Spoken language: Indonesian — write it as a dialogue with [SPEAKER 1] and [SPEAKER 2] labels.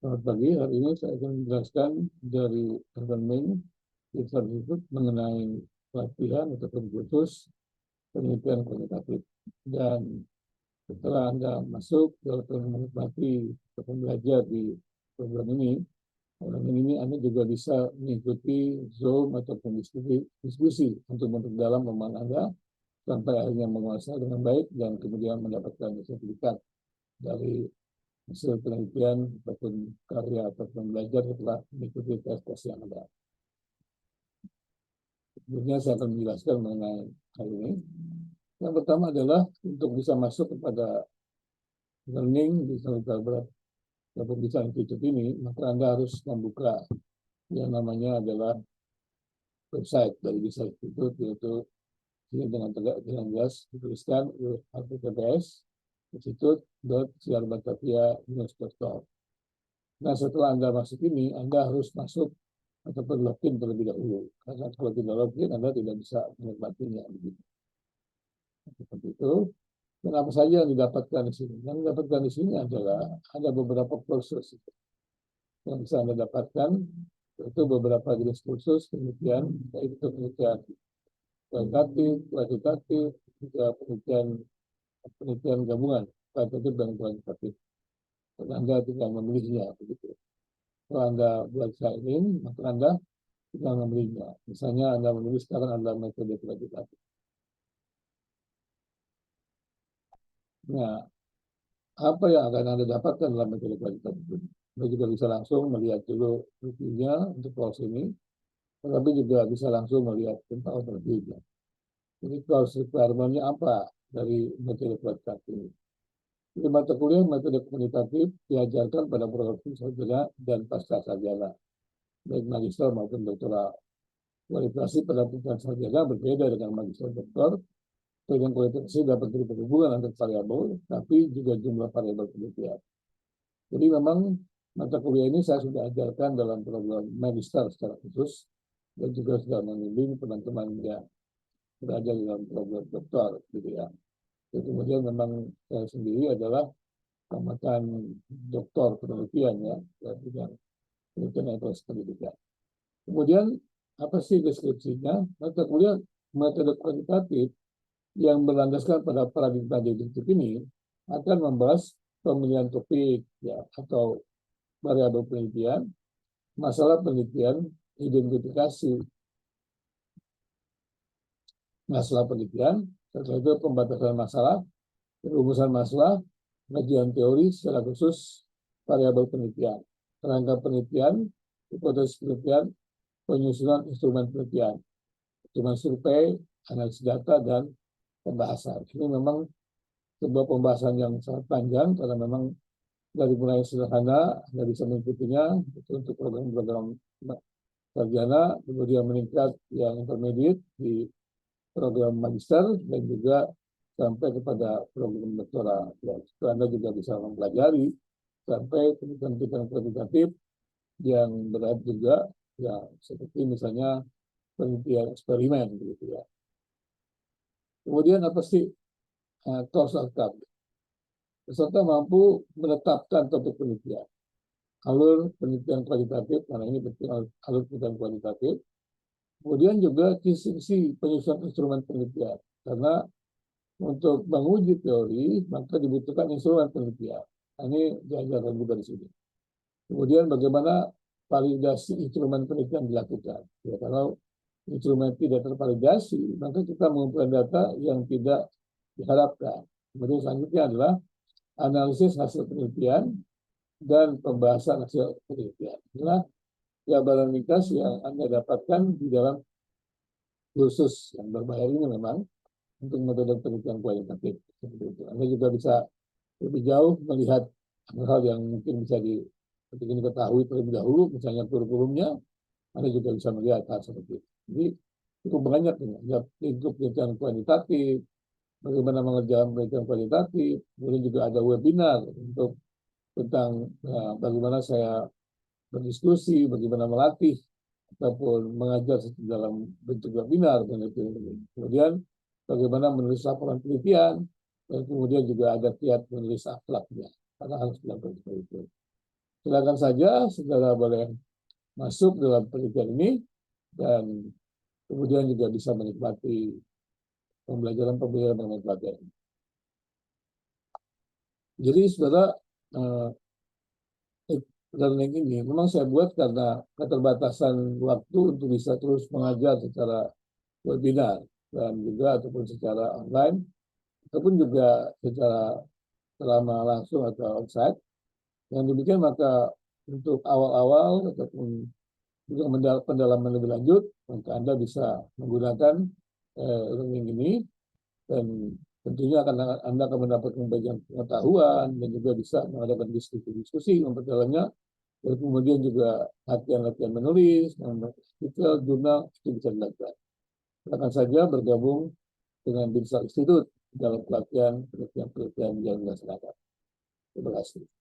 [SPEAKER 1] Selamat pagi, hari ini saya akan menjelaskan dari learning tersebut mengenai pelatihan ataupun kursus penelitian kualitatif. Dan setelah Anda masuk atau menikmati ataupun belajar di program ini, Anda juga bisa mengikuti Zoom ataupun diskusi untuk memperdalam pemahaman Anda sampai akhirnya menguasai dengan baik dan kemudian mendapatkan sertifikat dari hasil penelitian ataupun karya ataupun belajar setelah mengikuti tes-tes yang ada. Kemudian saya akan menjelaskan mengenai hal ini. Yang pertama adalah untuk bisa masuk kepada learning di Sumatera Barat ataupun bisa institut ini, maka Anda harus membuka yang namanya adalah website dari bisa institut, yaitu dengan jelas dituliskan https institut.siarbatavia.com. Nah, setelah Anda masuk ini, Anda harus masuk ataupun login terlebih dahulu. Karena kalau tidak login, Anda tidak bisa menikmatinya. Seperti itu. Dan apa saja yang didapatkan di sini? Yang didapatkan di sini adalah ada beberapa kursus yang bisa Anda dapatkan, yaitu beberapa jenis kursus penelitian, yaitu penelitian kualitatif, juga penelitian gabungan, kualitatif dan kuantitatif. Dan Anda tinggal memilihnya, begitu. Kalau Anda belajar ini, maka Anda tinggal memilihnya. Misalnya Anda memilih sekarang adalah metode kualitatif. Nah, apa yang akan Anda dapatkan dalam metode kualitatif ini? Anda juga bisa langsung melihat dulu reviewnya untuk course ini, tetapi juga bisa langsung melihat tentang overview-nya. Jadi course requirement-nya apa dari metode kualitatif ini? Di mata kuliah metode kualitatif diajarkan pada program sarjana dan pasca sarjana, baik magister maupun doktoral. Kualifikasi pada penelitian sarjana berbeda dengan magister doktor. Dengan kualifikasi dapat berhubungan antar variabel, tapi juga jumlah variabel penelitian. Jadi memang mata kuliah ini saya sudah ajarkan dalam program magister secara khusus dan juga sudah membimbing teman-teman yang berada dalam program doktor, gitu ya. Jadi kemudian memang saya sendiri adalah tamatan doktor penelitian ya, bidang penelitian atau pendidikan. Kemudian apa sih deskripsinya? Mata kuliah metode kualitatif yang berlandaskan pada paradigma deduktif ini akan membahas pemilihan topik ya atau variabel penelitian, masalah penelitian, identifikasi masalah penelitian, setelah itu pembatasan masalah, perumusan masalah, kajian teori secara khusus variabel penelitian, kerangka penelitian, hipotesis penelitian, penyusunan instrumen penelitian, instrumen survei, analisis data, dan pembahasan. Ini memang sebuah pembahasan yang sangat panjang karena memang dari mulai sederhana Anda bisa mengikutinya untuk program-program sarjana, kemudian meningkat yang intermediate di program magister dan juga sampai kepada program doktoral. Itu Anda juga bisa mempelajari sampai penelitian kualitatif yang berat juga, ya seperti misalnya penelitian eksperimen, gitu ya. Kemudian apa sih course outcome? Peserta mampu menetapkan topik penelitian, alur penelitian kualitatif, karena ini penting alur penelitian kualitatif. Kemudian juga kisi-kisi penyusunan instrumen penelitian, karena untuk menguji teori maka dibutuhkan instrumen penelitian. Ini diajarkan juga di sini. Kemudian bagaimana validasi instrumen penelitian dilakukan. Ya, kalau instrumen tidak tervalidasi, maka kita mengumpulkan data yang tidak diharapkan. Kemudian selanjutnya adalah analisis hasil penelitian dan pembahasan hasil penelitian. Inilah gambaran ringkas yang Anda dapatkan di dalam kursus yang berbayar ini memang untuk metode penelitian kualitatif. Anda juga bisa lebih jauh melihat hal-hal yang mungkin bisa diketahui terlebih dahulu, misalnya kurikulumnya, Anda juga bisa melihat hal seperti itu. Jadi cukup banyak ya, lingkup penelitian kualitatif, bagaimana mengerjakan penelitian kualitatif, kemudian juga ada webinar untuk tentang bagaimana saya berdiskusi, bagaimana melatih ataupun mengajar dalam bentuk webinar. Kemudian bagaimana menulis laporan penelitian, dan kemudian juga ada kiat menulis akhlaknya, karena harus dilakukan seperti itu. silakan saja saudara boleh masuk dalam penelitian ini dan kemudian juga bisa menikmati pembelajaran mengenai pelatihan. Jadi saudara, learning ini memang saya buat karena keterbatasan waktu untuk bisa terus mengajar secara webinar dan juga ataupun secara online ataupun juga secara selama langsung atau onsite. Yang demikian maka untuk awal-awal ataupun juga pendalaman lebih lanjut, maka Anda bisa menggunakan learning ini dan tentunya Anda akan mendapatkan bagian pengetahuan dan juga bisa mengadakan diskusi memperdalamnya. Dan kemudian juga latihan-latihan menulis, artikel, jurnal, itu bisa dilakukan. Silakan saja bergabung dengan Binsar Institute dalam pelatihan yang dilaksanakan. Terima kasih.